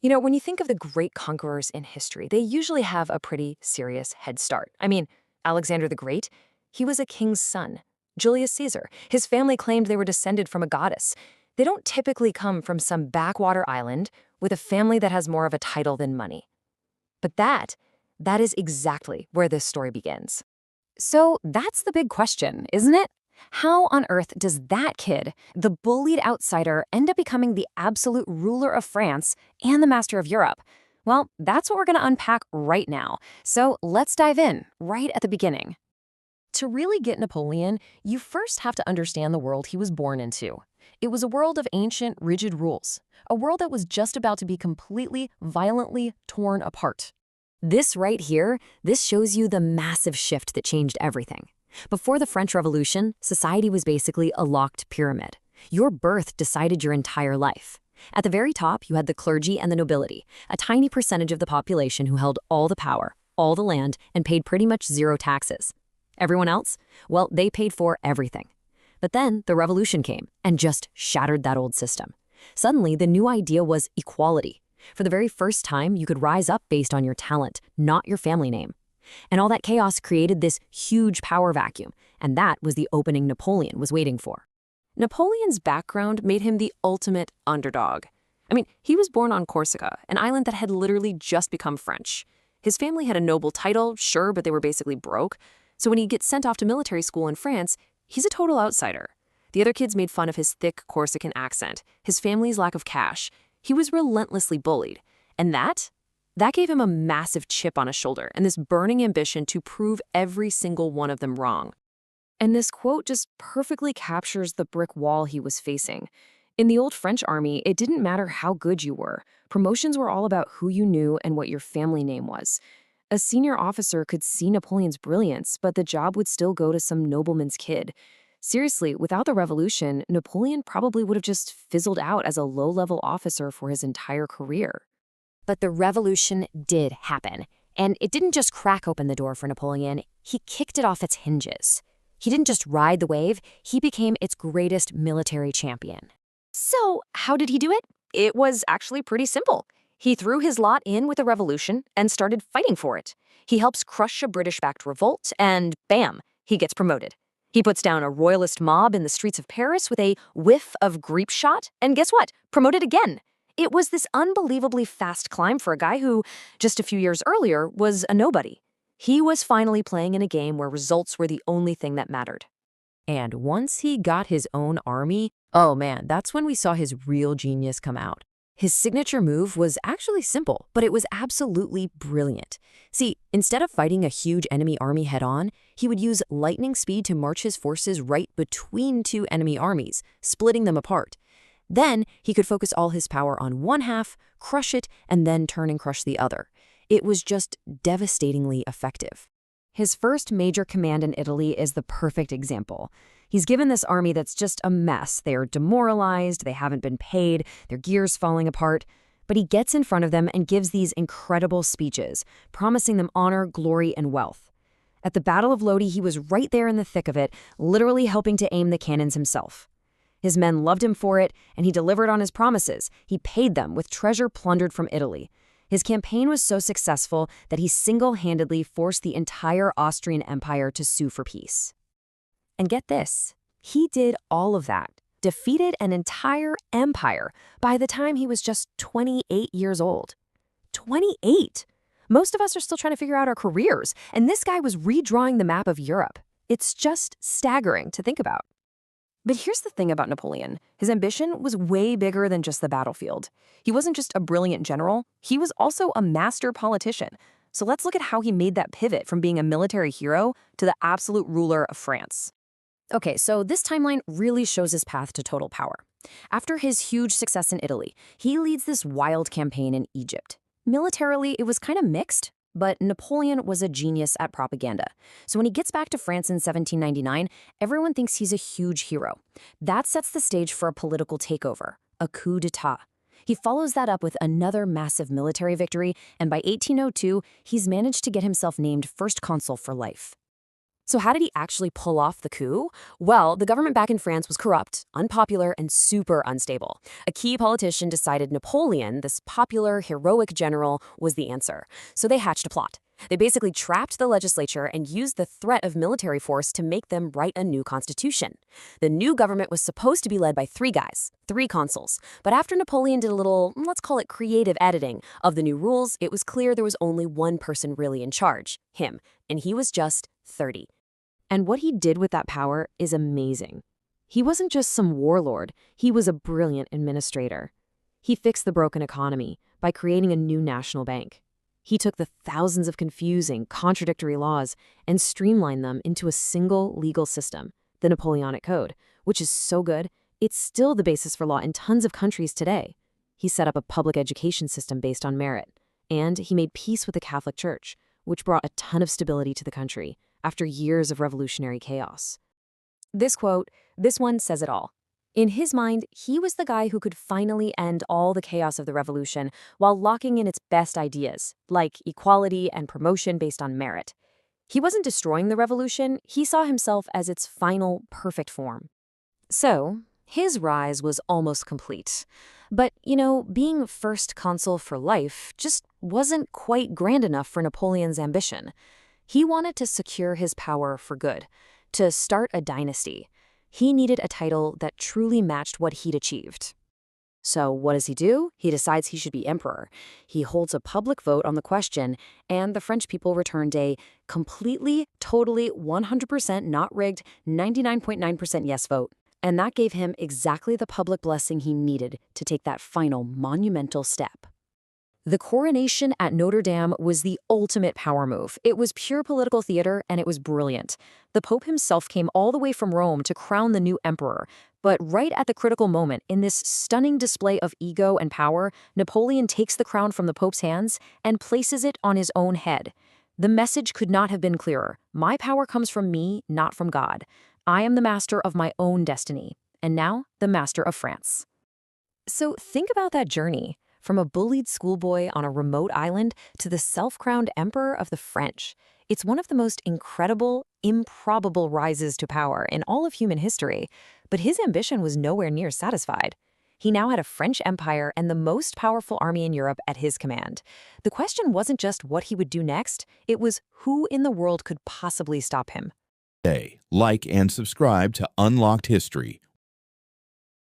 When you think of the great conquerors in history, they usually have a pretty serious head start. Alexander the Great, he was a king's son. Julius Caesar, his family claimed they were descended from a goddess. They don't typically come from some backwater island with a family that has more of a title than money. But that is exactly where this story begins. So that's the big question, isn't it? How on earth does that kid, the bullied outsider, end up becoming the absolute ruler of France and the master of Europe? Well, that's what we're going to unpack right now. So let's dive in right at the beginning. To really get Napoleon, you first have to understand the world he was born into. It was a world of ancient, rigid rules, a world that was just about to be completely, violently torn apart. This right here, this shows you the massive shift that changed everything. Before the French Revolution, society was basically a locked pyramid. Your birth decided your entire life. At the very top, you had the clergy and the nobility, a tiny percentage of the population who held all the power, all the land, and paid pretty much zero taxes. Everyone else? Well, they paid for everything. But then the revolution came and just shattered that old system. Suddenly, the new idea was equality. For the very first time, you could rise up based on your talent, not your family name. And all that chaos created this huge power vacuum, and that was the opening Napoleon was waiting for. Napoleon's background made him the ultimate underdog. He was born on Corsica, an island that had literally just become French. His family had a noble title, sure, but they were basically broke. So when he gets sent off to military school in France, he's a total outsider. The other kids made fun of his thick Corsican accent, his family's lack of cash. He was relentlessly bullied. And that gave him a massive chip on his shoulder and this burning ambition to prove every single one of them wrong. And this quote just perfectly captures the brick wall he was facing. In the old French army, it didn't matter how good you were. Promotions were all about who you knew and what your family name was. A senior officer could see Napoleon's brilliance, but the job would still go to some nobleman's kid. Seriously, without the revolution, Napoleon probably would have just fizzled out as a low-level officer for his entire career. But the revolution did happen, and it didn't just crack open the door for Napoleon, he kicked it off its hinges. He didn't just ride the wave, he became its greatest military champion. So, how did he do it? It was actually pretty simple. He threw his lot in with the revolution and started fighting for it. He helps crush a British-backed revolt, and bam, he gets promoted. He puts down a royalist mob in the streets of Paris with a whiff of grape shot, and guess what? Promoted again. It was this unbelievably fast climb for a guy who, just a few years earlier, was a nobody. He was finally playing in a game where results were the only thing that mattered. And once he got his own army, oh man, that's when we saw his real genius come out. His signature move was actually simple, but it was absolutely brilliant. See, instead of fighting a huge enemy army head-on, he would use lightning speed to march his forces right between two enemy armies, splitting them apart. Then he could focus all his power on one half, crush it, and then turn and crush the other. It was just devastatingly effective. His first major command in Italy is the perfect example. He's given this army that's just a mess. They are demoralized, they haven't been paid, their gear's falling apart. But he gets in front of them and gives these incredible speeches, promising them honor, glory, and wealth. At the Battle of Lodi, he was right there in the thick of it, literally helping to aim the cannons himself. His men loved him for it, and he delivered on his promises. He paid them with treasure plundered from Italy. His campaign was so successful that he single-handedly forced the entire Austrian Empire to sue for peace. And get this, he did all of that, defeated an entire empire by the time he was just 28 years old. 28! Most of us are still trying to figure out our careers, and this guy was redrawing the map of Europe. It's just staggering to think about. But here's the thing about Napoleon. His ambition was way bigger than just the battlefield. He wasn't just a brilliant general, he was also a master politician. So let's look at how he made that pivot from being a military hero to the absolute ruler of France. Okay, so this timeline really shows his path to total power. After his huge success in Italy, he leads this wild campaign in Egypt. Militarily, it was kind of mixed, but Napoleon was a genius at propaganda. So when he gets back to France in 1799, everyone thinks he's a huge hero. That sets the stage for a political takeover, a coup d'etat. He follows that up with another massive military victory, and by 1802, he's managed to get himself named first consul for life. So how did he actually pull off the coup? Well, the government back in France was corrupt, unpopular, and super unstable. A key politician decided Napoleon, this popular, heroic general, was the answer. So they hatched a plot. They basically trapped the legislature and used the threat of military force to make them write a new constitution. The new government was supposed to be led by three guys, three consuls. But after Napoleon did a little, let's call it creative editing of the new rules, it was clear there was only one person really in charge, him. And he was just 30. And what he did with that power is amazing. He wasn't just some warlord, he was a brilliant administrator. He fixed the broken economy by creating a new national bank. He took the thousands of confusing, contradictory laws and streamlined them into a single legal system, the Napoleonic Code, which is so good, it's still the basis for law in tons of countries today. He set up a public education system based on merit, and he made peace with the Catholic Church, which brought a ton of stability to the country after years of revolutionary chaos. This quote, this one says it all. In his mind, he was the guy who could finally end all the chaos of the revolution while locking in its best ideas, like equality and promotion based on merit. He wasn't destroying the revolution, he saw himself as its final, perfect form. So, his rise was almost complete. But, being first consul for life just wasn't quite grand enough for Napoleon's ambition. He wanted to secure his power for good, to start a dynasty. He needed a title that truly matched what he'd achieved. So what does he do? He decides he should be emperor. He holds a public vote on the question, and the French people returned a completely, totally, 100% not rigged, 99.9% yes vote. And that gave him exactly the public blessing he needed to take that final monumental step. The coronation at Notre Dame was the ultimate power move. It was pure political theater, and it was brilliant. The Pope himself came all the way from Rome to crown the new emperor. But right at the critical moment, in this stunning display of ego and power, Napoleon takes the crown from the Pope's hands and places it on his own head. The message could not have been clearer. My power comes from me, not from God. I am the master of my own destiny, and now the master of France. So think about that journey. From a bullied schoolboy on a remote island to the self-crowned emperor of the French. It's one of the most incredible, improbable rises to power in all of human history. But his ambition was nowhere near satisfied. He now had a French empire and the most powerful army in Europe at his command. The question wasn't just what he would do next, it was who in the world could possibly stop him. Like and subscribe to Unlocked History,